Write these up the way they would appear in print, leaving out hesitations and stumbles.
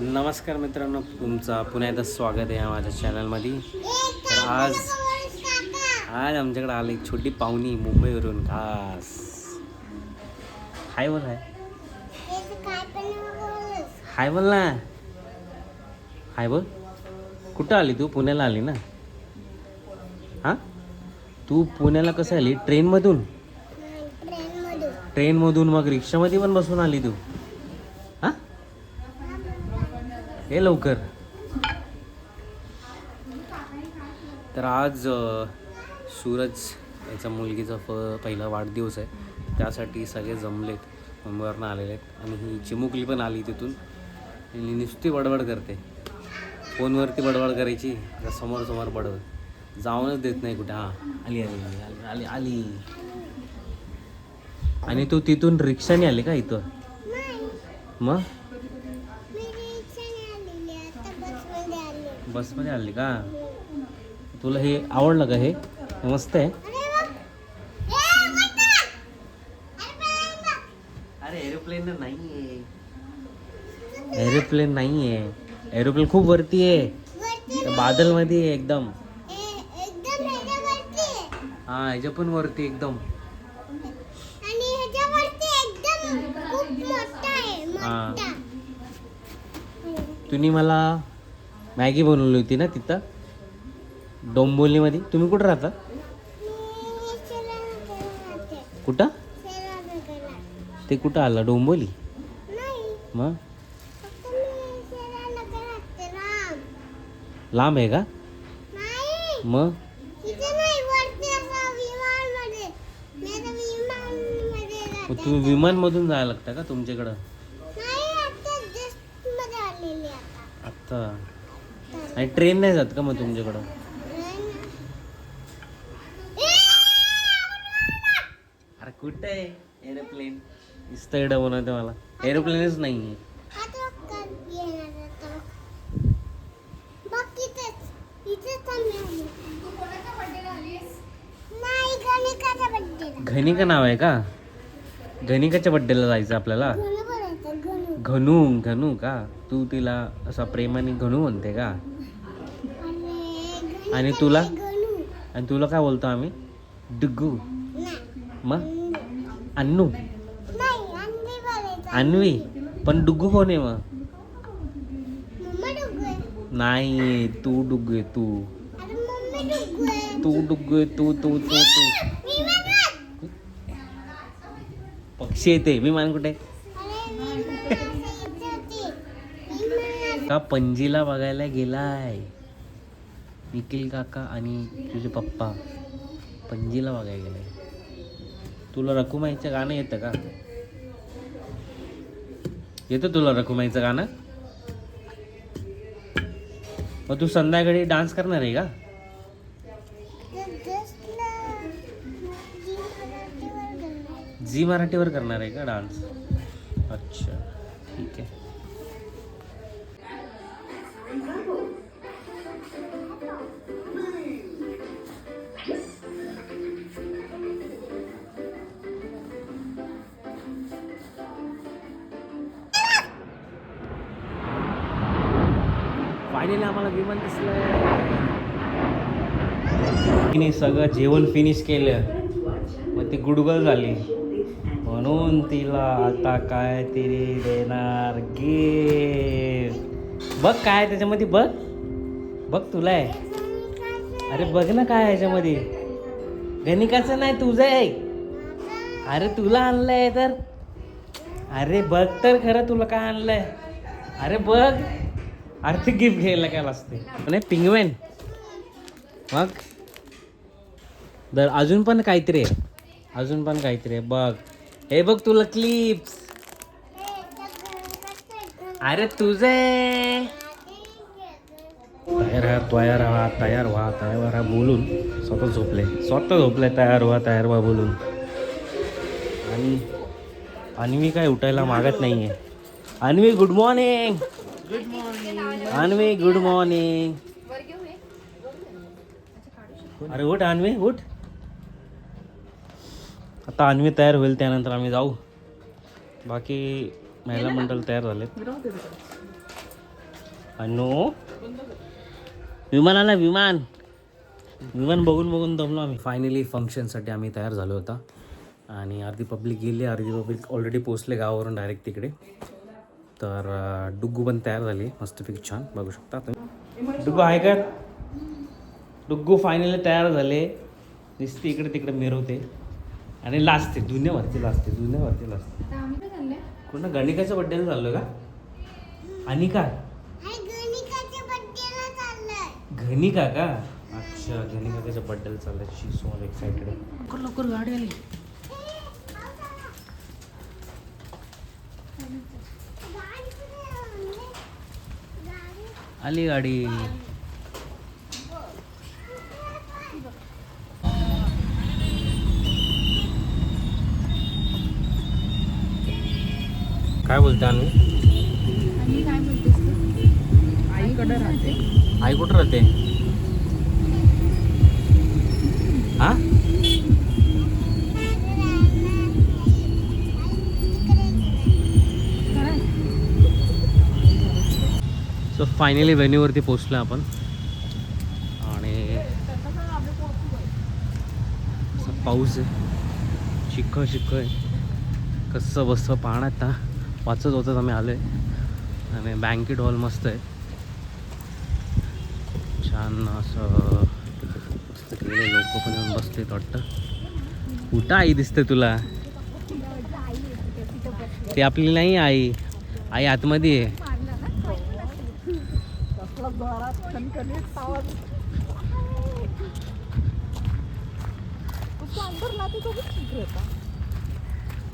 नमस्कार मित्रांनो, तुमचा पुन्हा एकदा स्वागत आहे माझ्या चॅनलमध्ये. तर आज आमच्याकडे आली एक छोटी पाहुणी मुंबईवरून खास. हाय बोल. हाय बोल ना. हाय बोल. कुठं आली तू? पुण्याला आली ना? हां, तू पुण्याला कसं आली? ट्रेनमधून? ट्रेनमधून मग रिक्षामध्ये पण बसून आली तू? हां, हे लवकर. तर आज सूरज याचा मुलगीचा पहिला वाढदिवस आहे, त्यासाठी सगळे जमलेत, मुंबईवरनं आलेले आहेत. आणि ही चिमुकली पण आली तिथून. आणि नुसती बडबड करते, फोनवरती बडबड करायची, समोर बडबड, जाऊनच देत नाही कुठे. हां, आली आली आली आली आली. आणि तू तिथून रिक्षाने आली का इथं? मग बसमध्ये आली का? तुला हे आवडलं का? हे मस्त आहे. अरे एरोप्लेन नाही आहे, एरोप्लेन नाही आहे. एरोप्लेन खूप वरती आहे, बादलमध्ये आहे एकदम. हा, ह्याच्या पण वरती एकदम. हा, तुम्ही मला मॅगी बनवली होती ना तिथं डोंबिवलीमध्ये. तुम्ही कुठं राहता? कुठं? ते कुठं आलं? डोंबिवली? मग लांब आहे का? मग तुम्ही विमानमधून जायला लागतं का तुमच्याकडं? आत्ता. आणि ट्रेन नाही जात का मग तुमच्याकडं? अरे कुठं आहे एरोप्लेन? नुसतं एवढं बनवते मला. एरोप्लेनच नाही आहे. घनिका नाव आहे का? घनिकाच्या बड्डेला जायचं आपल्याला. घनू का? तू तिला असा प्रेमाने घनू म्हणते का? आणि तुला काय बोलतो आम्ही? डुग्गू. मग अन्नू, अन्वी. पण डुग्गू कोण आहे मग? नाही, तू डुग्गू आहे. तू डुग्गू आहे. तू पक्षी येते. विमान कुठे? का पणजीला बघायला गेलाय निखिल काका आणि तुझे पप्पा. पणजीला बघायला गेलाय. तुला रखुमाईचं गाणं येतं का? येतं तुला रखुमाईचं गाणं? मग तू संध्याकाळी डान्स करणार आहे का? झी मराठीवर करणार आहे का डान्स? अच्छा, ठीक आहे. फायनली आम्हाला विमान दिसलंय. सगळं जेवण फिनिश केलं, मग ती गुडगुल झाली, म्हणून तिला आता काय तरी देणार गिफ्ट. बघ काय त्याच्यामध्ये. बघ तुला आहे. अरे बघ ना काय ह्याच्यामध्ये. गणिकाचं नाही, तुझं आहे. अरे तुला आणलंय तर. अरे बघ तर खरं तुला काय आणलंय. अरे बघ. अरे ते गिफ्ट घ्यायला काय असते नाही, पिंगवेन. मग अजून पण काहीतरी आहे. बघ हे बघ तुला क्लिप्स. अरे तुझे तयार व्हा बोलून स्वतः झोपले. तयार व्हा बोलून. आणि अन्वी काय उठायला मागत नाहीये. Anvi good morning. Anvi good morning. अरे उठ अन्वी, उठ. आता अन्वी तयार होईल, त्यानंतर आम्ही जाऊ. बाकी महिला मंडळ तयार झालेत. अनु विमान आला विमान बघून बघून दमलो आम्ही. फायनली फंक्शनसाठी आम्ही तयार झालो होता आणि अर्धी पब्लिक गेली, अर्धी पब्लिक ऑलरेडी पोचले गावावरून डायरेक्ट तिकडे. तर डुग्गू पण तयार झाली मस्तपैकी छान, बघू शकता तुम्ही. डुग्गू आहे का? डुग्गू फायनली तयार झाले. दिसते इकडे तिकडे मिरवते आणि लाजते, दुनियावरती लाजते. कोणा गणिकाच्या बड्डेला चाललो का? आणि का घनिका का? अच्छा, घनिकाच्या बड्डेला चाललाय. She so excited. लवकर गाडी आली. आली गाडी. काय बोलते अनु? काय बोलतेस तू? आईकडे राहते. आई कुठं राहते? हा सो फायनली व्हेन्यूवरती पोचलो आपण आणि पाऊस आहे, चिखळ आहे. कसं बसं पाहण्यात ना वाचत आम्ही आलो आहे आणि बँकेट हॉल मस्त आहे, छान असं मस्त केले. लोक पण येऊन बसलेत वाटतं. कुठं आई दिसते तुला? ती आपली नाही आई, आई आतमध्ये आहे.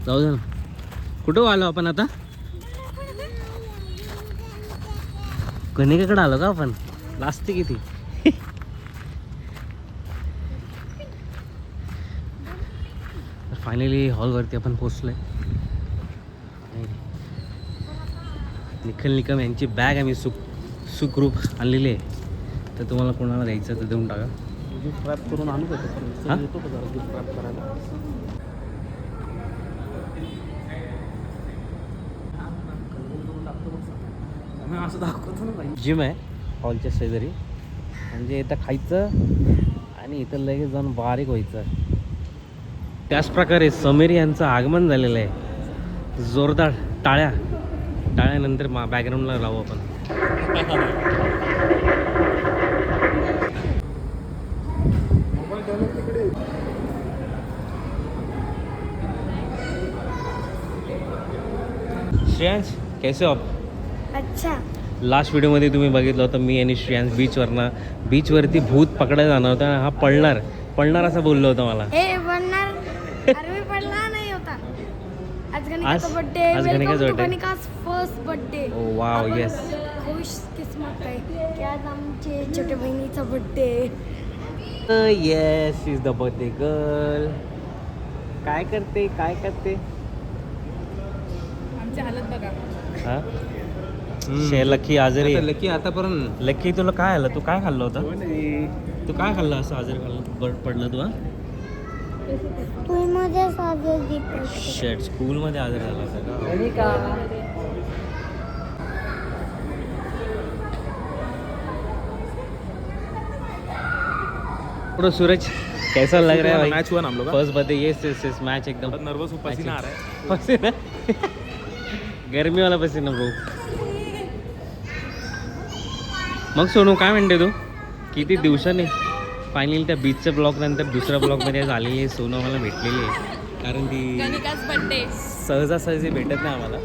जाऊ दे ना. कुठं आलो आपण आता? कणिकेकडे आलो का आपण? लाजते किती. फायनली हॉलवरती आपण पोचलोय. निखिल निकम यांची बॅग आम्ही सुखरूप आणलेली आहे. तर तुम्हाला कोणाला द्यायचं तर देऊन टाका. गिफ्ट रॅप करून आणू का? येतो का जरा गिफ्ट रॅप करायला? असं दाखवतो ना. जिम आहे हॉलच्या शेजारी, म्हणजे इथं खायचं आणि इथं लगेच जाऊन बारीक व्हायचं. त्याच प्रकारे समीर यांचं आगमन झालेलं आहे. जोरदार टाळ्यानंतर बॅकग्राऊंडला लावू आपण. श्रेयांश कैसे हो आप? अच्छा. लास्ट व्हिडिओमध्ये तुम्ही बघितलं होतं मी आणि श्रेयांश बीचवरती भूत पकडायला जाणार होता. हा पडणार असं बोललो होतं मला. हे बनणार. अरे मी पडला नाही होता. आज गणिकाचा बर्थडे. आज गणिकाचा birthday. गणिका's first birthday. Oh wow, yes. खुश किस्मत आहे की आज आमचे छोट्या बहिणीचा birthday. Yes, is the birthday girl. काय करते आमची हालत बघा. हा लकी आजारी. लकी आतापर्यंत. लकी तुला काय आलं? तू काय खाल्लं होतं? तू काय खाल्लं असं आजारी खाल्लं पडलं तू? शेट स्कूलमध्ये आजारी झाला होता का? सूरज कैसा लग रहा है भाई? मैच हुआ ना हम लोग का? First birthday. यस मैच एकदम बहुत नर्वस हूँ, पसीना आ रहा है. पसीना गर्मी वाला पसीना भाऊ. मग सोनू काय म्हणते तू? किती दिवसांनी फायनली त्या बीचच्या ब्लॉग नंतर दुसऱ्या ब्लॉगमध्ये झालेली आहे. सोनू आम्हाला भेटलेली आहे कारण ती गणिका's बर्थडे सहजासहजी भेटत नाही आम्हाला.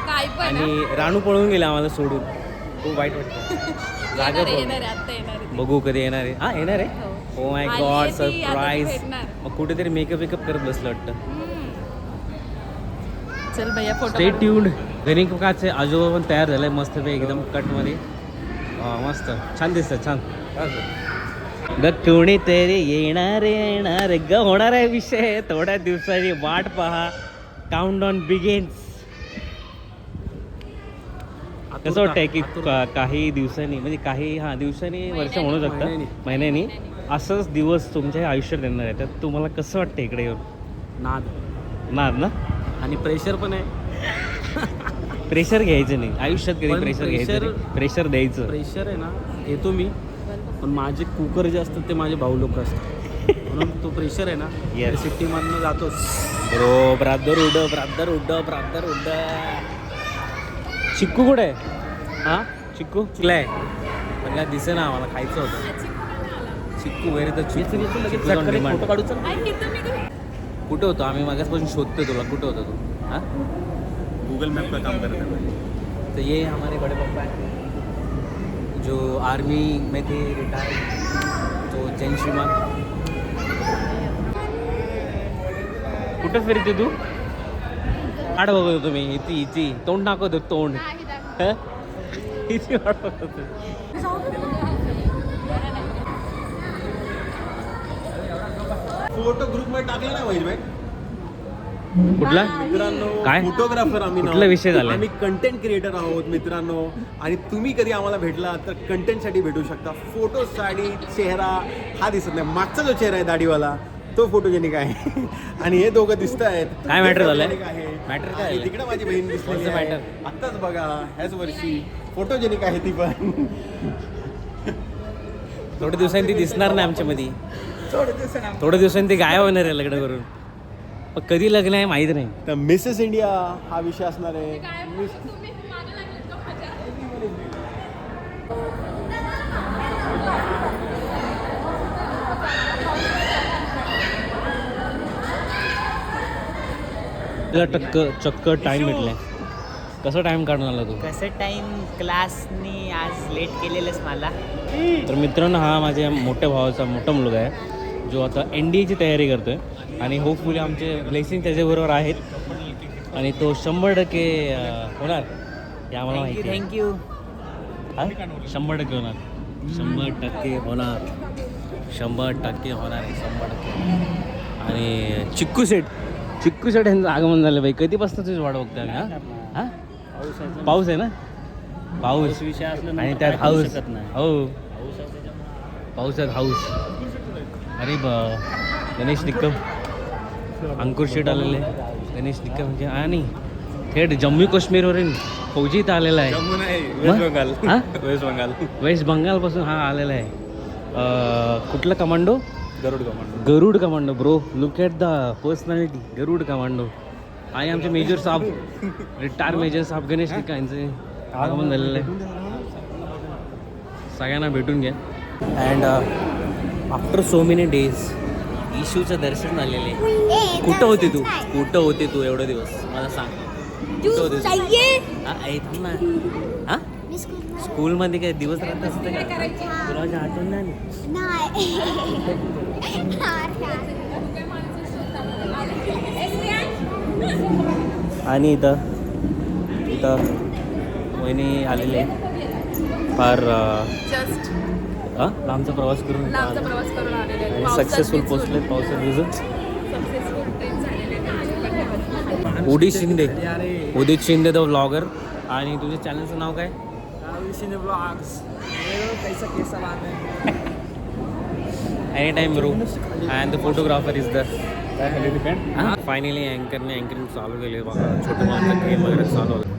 काय पण आणि रानू पळून गेला आम्हाला सोडून. खूप वाईट वाटतं. जागा पळून. बघू कधी येणार आहे. हा येणार आहे. Oh my God, surprise. मग कुठेतरी मेकअप करत बसलं वाटतं. चल भैया फोटो. Stay tuned. गणिकाचे आजोबा पण तयार झालाय मस्त पे एकदम कटमध्ये. मस्त छान दिसतं, छान. ग कोणीतरी येणार ग होणार आहे विषय. थोड्या दिवसांनी वाट पहा. Countdown begins. कसं वाटतंय की काही दिवसांनी म्हणजे काही दिवसांनी वर्ष म्हणू शकता, महिन्यानी असंच दिवस तुमच्या आयुष्यात येणार आहे. तर तुम्हाला कसं वाटतं इकडे येऊन? नाद ना आणि प्रेशर पण आहे. प्रेशर घ्यायचं नाही आयुष्यात कधी पण प्रेशर घ्यायचं pressure- नाही. प्रेशर द्यायचं. प्रेशर आहे ना येतो मी, पण माझे कुकर जे असतात ते माझे भाऊ लोक असतात. म्हणून तो प्रेशर आहे ना Yes. सिटीमधनं जातोच. ब्रो ब्रादर उड. चिक्कू कुठे आहे? हा चिक्कू चिकलाय पण काय दिसे ना आम्हाला खायचं होतं. चिक्कू वेरी तर फोटो काढू चल. कुठं होतो आम्ही मागासपासून शोधतोय तुला. कुठं होता तू? हाँ गूगल मॅप का काम करता है. तो ये हमारे बड़े पापा हैं जो आर्मी में थे, रिटायर्ड. तो जैन श्रीमान. कुठं फिरते तू? वाट बघत होतो मी. इथे तोंड दाखवतो तोंड. हं? इथे वाट बघत होतो. फोटो ग्रुप मध्ये टाकला ना वैज भाई. कुठला मित्रांनो काय? फोटोग्राफर आम्ही नाव. कुठला विषय झालाय? आम्ही कंटेंट क्रिएटर आहोत मित्रांनो. आणि तुम्ही कधी आम्हाला भेटला तर कंटेंटसाठी भेटू शकता. फोटोसाठी चेहरा हा दिसत नाही, मागचा जो चेहरा आहे दाढीवाला तो फोटोजेनिक आहे. आणि हे दोघं दिसत आहेत. काय matter झालंय? आहे. Matter काय आणि झालंय? तिकडे माझी बहीण दिसलेली What's the आहे. matter? आत्ताच बघा ह्याच वर्षी फोटोजेनिक आहे ती पण. थोड्या दिवसांनी ती दिसणार नाही आमच्या मध्ये. थोडे दिवसांनी थोड्या दिवसांनी ती गायब होणार आहे लग्न करून. पण कधी लग्न आहे माहित नाही. तर मिसेस इंडिया हा विषय असणार आहे. तुला चक्क टाइम भेटलाय. कसं टाइम काढून आला तू? कसं टाइम क्लासनी आज लेट केलेलंच मला. तर मित्रांनो हा माझ्या मोठ्या भावाचा मोठा मुलगा आहे जो आता NDAची तयारी करतोय आणि होपफुली आमचे ब्लेसिंग त्याच्याबरोबर आहेत आणि तो 100% होणार हे आम्हाला माहिती आहे. थँक्यू. हा? 100% होणार. 100% होणार. 100% होणार आहे. 100%. आणि चिक्कू सेट यांचं आगमन झालं बाई. कधीपासून तुझी वाट बघतोय आम्ही. हा हा पाऊस आहे ना. पाऊस विषय असला आणि त्यात हाऊस. हो पावसात हाऊस. अरे गणेश निकम अंकुर शेट आलेले. गणेश निकम म्हणजे आणि थेट जम्मू काश्मीरवरून फौजी इथं आलेला आहे. जम्मू नाही, मग? वेस्ट बंगाल. हा? वेस्ट बंगाल. वेस्ट बंगालपासून हा आलेला आहे. कुठला commando? Garud commando. Commando bro. Look at the personality. Garud commando. आणि आमचे मेजर साहेब रिटायर मेजर साहेब गणेश निकम यांचे आगमन झालेलं आहे. सगळ्यांना भेटून घ्या. And after so many days इशूचं दर्शन झालेलं आहे. कुठं होते तू एवढे दिवस मला सांग. कुठं होते तू? हा थांब ना. हा स्कूलमध्ये काय दिवस राहत असतं का? तुला माझी आठवण नाही. आणि इथं वहिनी आलेले फार लांबचा प्रवास करून आणि सक्सेसफुल पोचले पावसात भिजत. Udit Shinde the vlogger. आणि तुझ्या चॅनलचं नाव काय? Any time bro. And the photographer is the finally अँकरने अँकरिंग चालू केले. बघा छोटं माझं गेम वगैरे चालू होतं.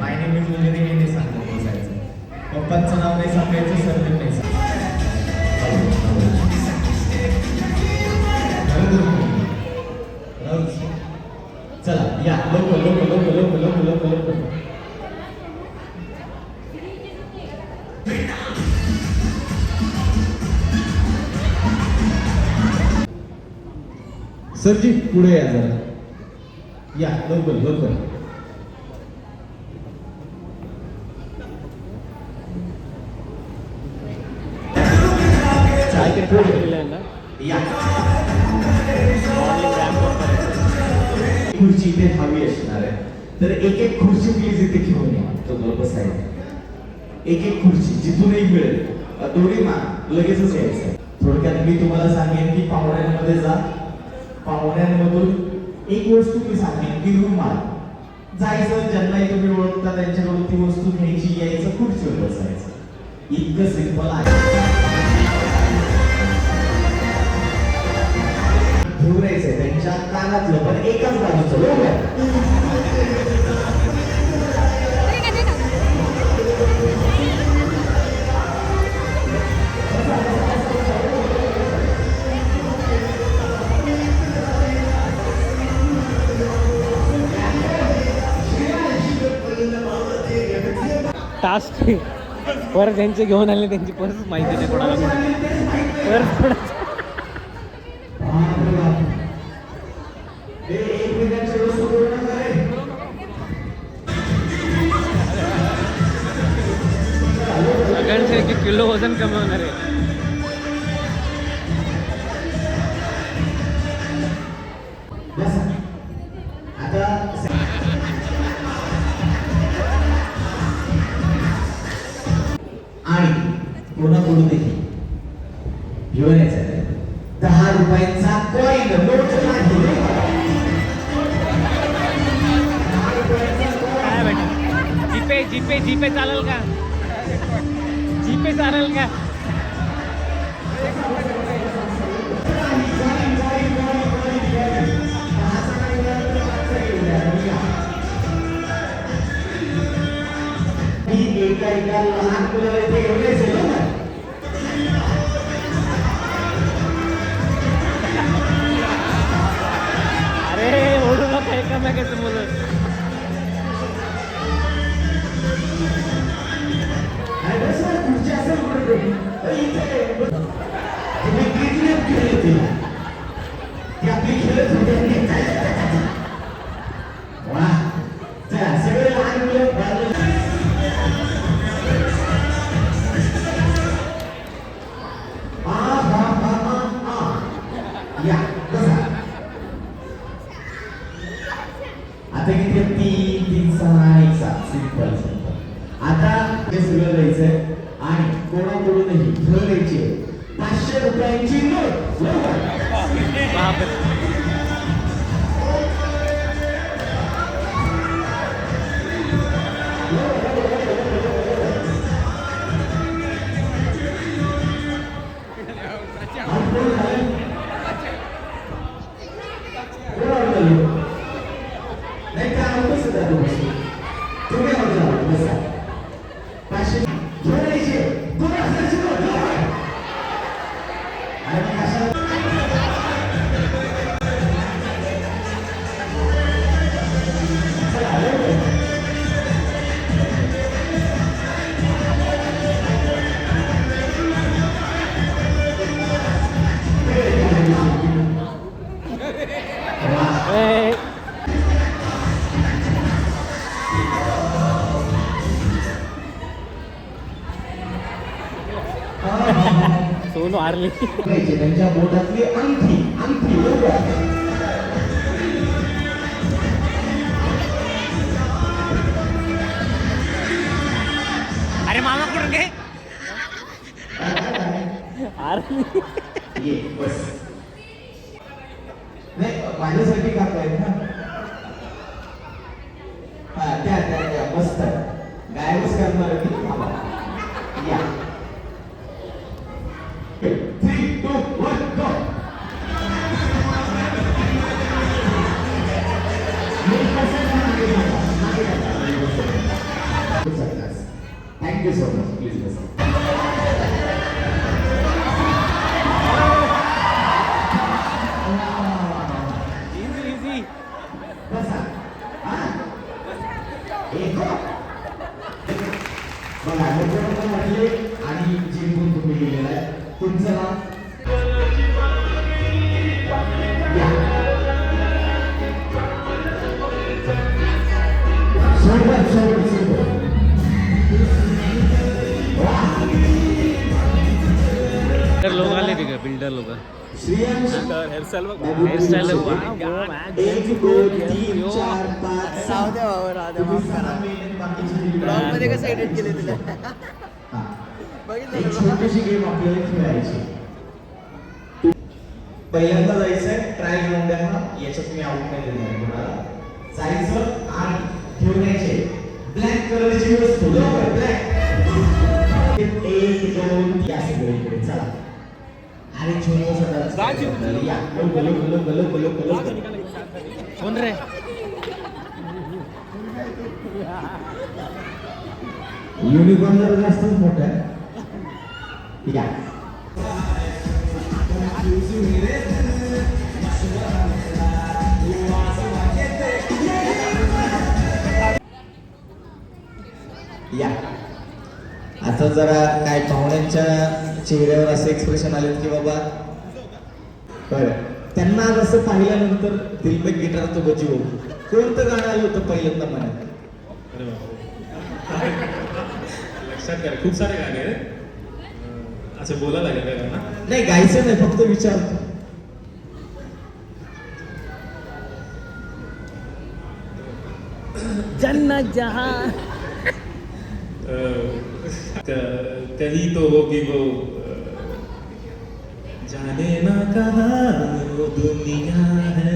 माय नेम इज वगैरे हे नाही सांगत बसायचं. पप्पांचं नाव नाही सांगायचं, सरनेम नाही सांगायचं. चला या लोक सरजी पुढे या जरा. या लवकर. खुर्ची इथे हवी असणार आहे तर एक खुर्ची प्लीज इथे घेऊन या. तो बसायला एक खुर्ची जिथूनही मिळेल. दोन्ही लगेचच यायचं. थोडक्यात मी तुम्हाला सांगेन की पाहुण्यांमध्ये जा. पाहुण्यांमधून एक वस्तू मी सांगेन की रुमाल. जायचं ज्यांनाही तुम्ही ओळखता त्यांच्याकडून ती वस्तू घ्यायची, यायचं, खुर्चीवर बसायचं. इतकं सिंपल आहे. घेऊन यायचंय त्यांच्या कानातलं पण एकाच बाजूचं बरोबर. टास्क परत त्यांचे घेऊन आले त्यांची परत माहिती नाही कोणाला परत कोणाचं हे एकमेकांची वस्तू पूर्ण करेल. सगळ्यांचे 1 किलो वजन कमी होणार आहे. बस. आता आणि पुन्हा बोलू दे घेऊन यायचं 10 रुपयांचा कॉइन नोट नाही. काय बेटा जीपे जीपे जीपे चालेल का जीपे चालेल का ही एका लहान मुलाला इथे घेऊन यायचं ना. अरे ओढू नका एकामेकाचं मुलं आणि बस खुर्ची असेल कुठे इथे तुम्ही किडनॅप केले तिला. ती आपली खेळत होते. वा चला सगळे लहान मुलं बाजूला. या बसा. आता किती 3 3 6 1 7 सिंपल सिंपल. आता हे सगळं द्यायचंय आणि कोणाकडूनही घर द्यायची 500 रुपयांची नोट बरोबर. नाही का आवडतच जातो बसू. तुम्ही आवडत बसा. 500 घेऊन यायचे 2000ची नोट आणि कशा सोनू हारली त्यांच्या बोटातली अंगठी अंगठी बरोबर. अरे मामा कुठून घे हारली ये बस. नाही माझ्यासाठी कापाय ना. हा त्या त्या मस्त गायबच करणार मी. या 3 2 1 go. Thank you so much. Please बस. इझी इझी बसा. हा एक बघा लोकांना म्हटले आणि जिंकून तुम्ही गेलेला आहे. तुमचं नाव या. सोबत सोबत सोबत. लोक आले ते का बिल्डर लोक श्रेयांश हेअरस्टाईल हेअरस्टाईल 1 2 3 4 5 6 मध्ये कसं एडिट केले तुला एक छोटीशी गेम आपल्याला खेळायची. पहिल्यांदा जायचंय ट्राय घेऊन द्या. याच्यात मी आउट नाही देणार कोणाला. जायचं आणि घेऊन यायचे ब्लॅक कलरची वस्तू बरोबर. ब्लॅक 1 2 या सगळे इकडे चला. आणि छोटं या गलो गलो गलो गलो गलो गलो कोण रे? युनिकॉर्न जरा जास्तच मोठा आहे. या या आता जरा काय पाहुण्यांच्या चेहऱ्यावर असे एक्सप्रेशन आलेत की बाबा बरं त्यांना जसं पाहिल्यानंतर दिलमेक गिटार तो बजीव कोणतं गाणं आलं होतं पहिल्यांदा मनात? लक्षात घ्या खूप सारे गाणे आहेत. असं बोलायला लागेल का त्यांना? नाही गायचं नाही फक्त विचारतो. जन्नत जहां कहीं तो होगी वो जाने ना कहाँ वो दुनिया है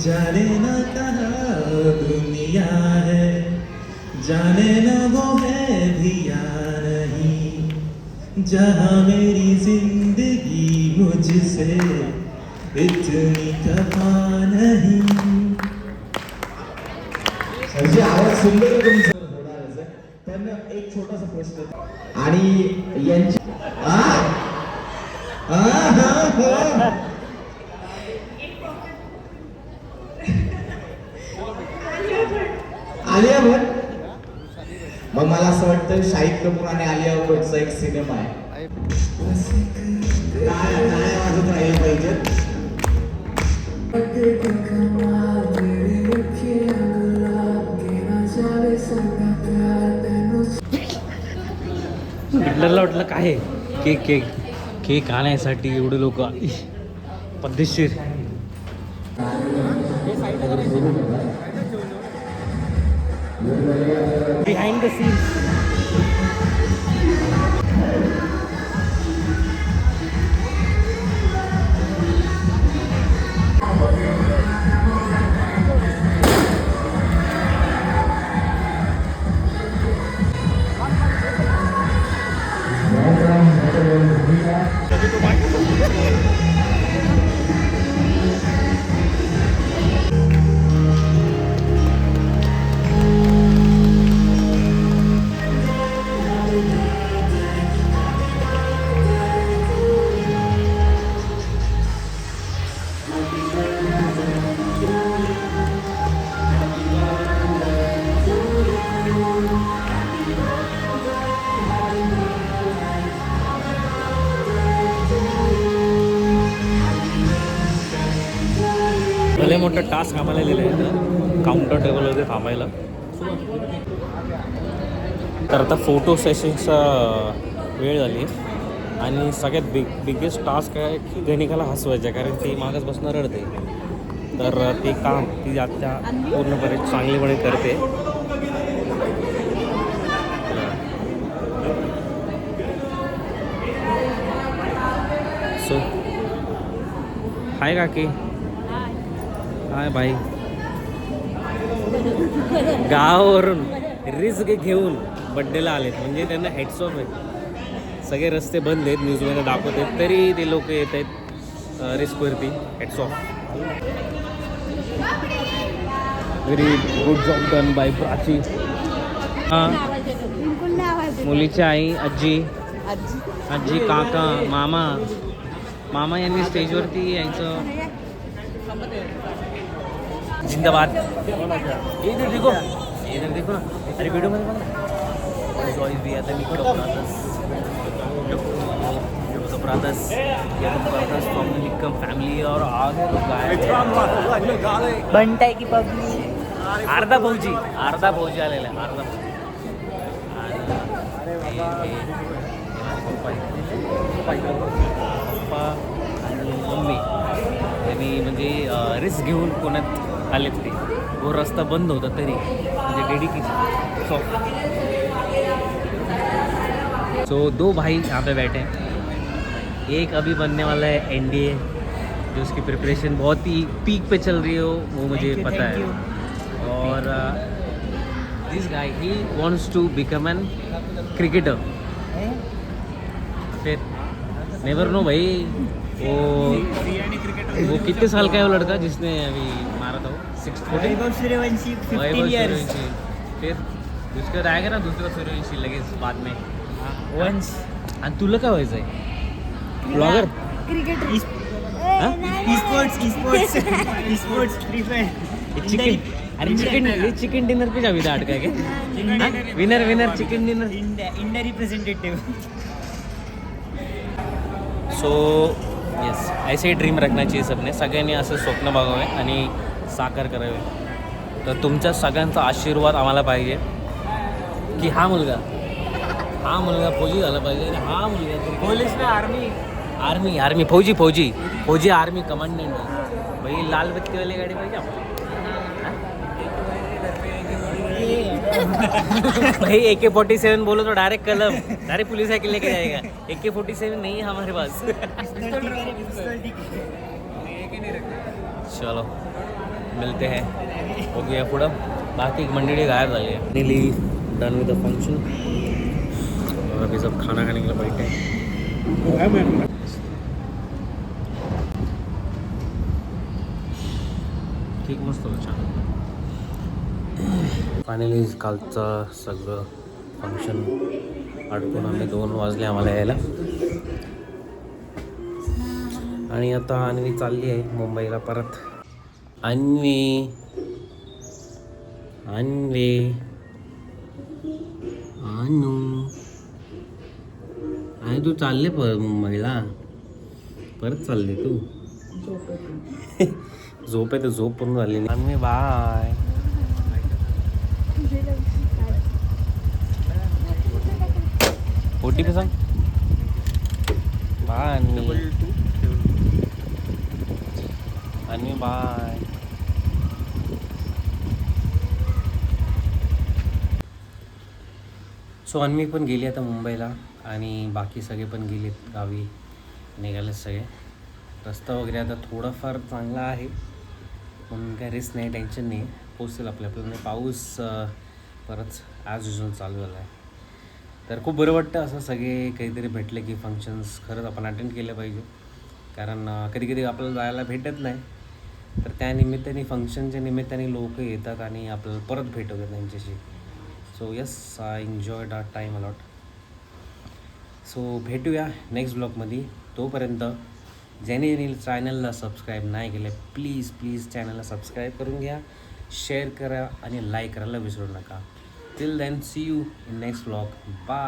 जाने ना कहाँ वो दुनिया है जाने ना वो है भी या नहीं जहाँ मेरी जिंदगी मुझसे इतनी खफा नहीं. म्हणजे आवाज सुंदर आहे तुमचा होणारच आहे. पण एक छोटासा प्रश्न आणि यांची आलिया भट. मग मला असं वाटतं शाहिद कपूर आणि आलिया भटचा एक सिनेमा आहे. टाळ्या वाजत राहिल्या पाहिजे. हिटलरला वाटलं काय आहे? केक केक केक आणायसाठी एवढे लोक पद्धतशीर. Behind the scenes. भले मोठं टास्क आम्हाला लिहिलं आहे काउंटर टेबलवरती थांबायला. तर आता फोटो सेशनचा वेळ झाली आहे आणि सगळ्यात बिगेस्ट टास्क आहे की गणिकाला हसवायचं आहे कारण ती मागच बसणं रडते. तर ते काम ती आता पूर्णपणे चांगलीपणे करते. सो हाय काकी. हाय भाई. गावावरून रिस्क घेऊन बड्डेला आलेत म्हणजे त्यांना हेड्स ऑफ आहेत. सगळे रस्ते बंद आहेत न्यूजमध्ये दाखवत आहेत तरी ते लोक येत आहेत रिस्कवरती. Heads off. Very good job done by Prachi. हां मुलीची आई आजी आजी काका मामा मामा यांनी स्टेजवरती यायचं. जिंदाबाद. इधर देखो ना. अरे वीडियो मध्ये बघा. जॉईस भी आता निको brothers from the Nikam family और आगे बनताय की पब्लिक. अर्धा भाऊजी आलेला आहे. अर्धा पप्पा आणि मम्मी त्यांनी म्हणजे रिस्क घेऊन पुण्यात आलेत ते. वो रस्ता बंद होता तरी म्हणजे डेडिकेशन. सो दो भाई यहाँ पे बैठे हैं. एक अभी बनने वाला है NDA जो उसकी प्रिपरेशन बहुत ही पीक पे चल रही हो वो मुझे पता है. और this guy he wants to become a cricketer. फिर नेवर नो भाई वो कितने साल का है वो लड़का जिसने अभी मारा था वो 6 वैभव सूर्यवंशी 15 इयर्स फिर दुसरं आहे का ना दुसरं सूर्यवंशी लगेच बाद में वंश आणि तुला काय व्हायचं आहे blogger cricketer sports free fire chicken अरे चिकन डिनर पे जावी था अटका के winner chicken dinner India representative so yes ऐसे ड्रीम रखना चाहिए सबने सगळ्यांनी असं स्वप्न बघावे आणि साकार करावे तर तुमच्या सगळ्यांचा आशीर्वाद आम्हाला पाहिजे की हा मुलगा फौजी झाला पाहिजे आणि हा मुलगा पोलीस ना आर्मी फौजी आर्मी कमांडंट भाई लाल बत्ती वाली गाडी पाहिजे आम्हाला भाई AK-47 बोलो तो डायरेक्ट कलम डायरेक्ट पुलिस आके लेके जाएगा AK-47 नहीं है हमारे पास चलो मिलते हैं हो गया पुढं बाकी मंडळी गायब झाली आहे फायनली डन विद द फंक्शन और अभी सब खाना खाने के लिए बैठे हैं ठीक मस्त होतं छान फायनली कालचं सगळं फंक्शन आटपून आम्ही 2 वाजले आम्हाला यायला आणि आता अन्वी चालली आहे मुंबईला परत अन्वी आणि तू चालले मुंबईला परत चालले तू झोप आहे तर झोप पूर्ण झाली नाही अन्वी बाय OTP सांग bye Anvi bye so Anvi पण गेली आता मुंबईला आणि बाकी सगळे पण गेलेत गावी निघालेत सगळे रस्ता वगैरे आता थोडाफार चांगला आहे म्हणून काय रिस्क नाही टेन्शन नाही पोचेल आपल्याला पाऊस परत ॲज युजल चालू झाला आहे तर खूप बरं वाटतं असं सगळे काहीतरी भेटले की फंक्शन्स खरंच आपण अटेंड केलं पाहिजे कारण कधी कधी आपल्याला जायला भेटत नाही तर त्या निमित्ताने फंक्शनच्या निमित्ताने लोक येतात आणि आपल्याला परत भेट होतात त्यांच्याशी so yes I enjoyed our time a lot so भेटूया नेक्स्ट ब्लॉगमध्ये तोपर्यंत ज्याने चॅनलला सबस्क्राईब नाही केलं प्लीज चॅनलला सबस्क्राईब करून घ्या शेअर करा आणि लाईक करायला विसरू नका till then see you in next blog bye